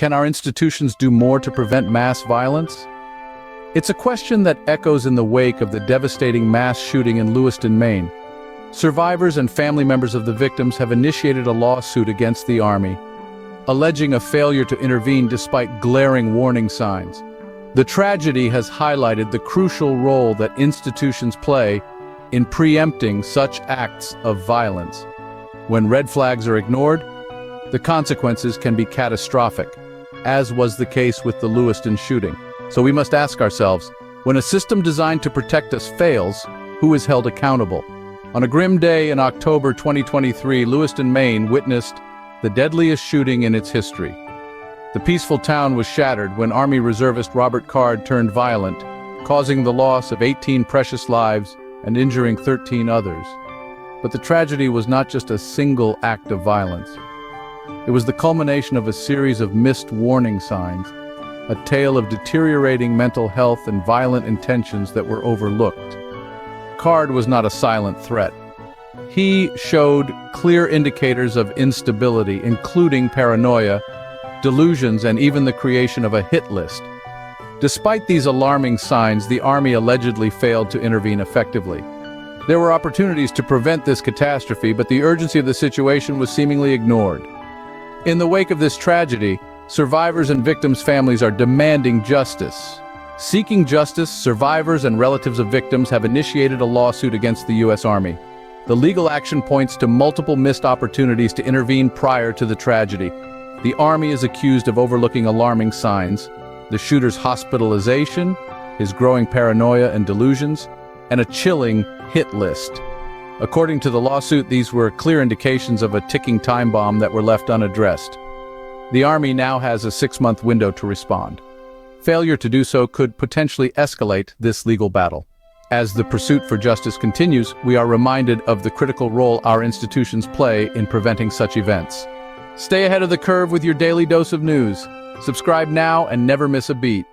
can our institutions do more to prevent mass violence? It's a question that echoes in the wake of the devastating mass shooting in Lewiston, Maine. Survivors and family members of the victims have initiated a lawsuit against the Army, alleging a failure to intervene despite glaring warning signs. The tragedy has highlighted the crucial role that institutions play in preempting such acts of violence. When red flags are ignored, the consequences can be catastrophic, as was the case with the Lewiston shooting. So we must ask ourselves, when a system designed to protect us fails, who is held accountable? On a grim day in October 2023, Lewiston, Maine witnessed the deadliest shooting in its history. The peaceful town was shattered when Army Reservist Robert Card turned violent, causing the loss of 18 precious lives and injuring 13 others. But the tragedy was not just a single act of violence. It was the culmination of a series of missed warning signs, a tale of deteriorating mental health and violent intentions that were overlooked. Card was not a silent threat. He showed clear indicators of instability, including paranoia, delusions, and even the creation of a hit list. Despite these alarming signs, the Army allegedly failed to intervene effectively. There were opportunities to prevent this catastrophe, but the urgency of the situation was seemingly ignored. In the wake of this tragedy, survivors and victims' families are demanding justice. Seeking justice, survivors and relatives of victims have initiated a lawsuit against the U.S. Army. The legal action points to multiple missed opportunities to intervene prior to the tragedy. The Army is accused of overlooking alarming signs: the shooter's hospitalization, his growing paranoia and delusions, and a chilling hit list. According to the lawsuit, these were clear indications of a ticking time bomb that were left unaddressed. The Army now has a 6-month window to respond. Failure to do so could potentially escalate this legal battle. As the pursuit for justice continues, we are reminded of the critical role our institutions play in preventing such events. Stay ahead of the curve with your daily dose of news. Subscribe now and never miss a beat.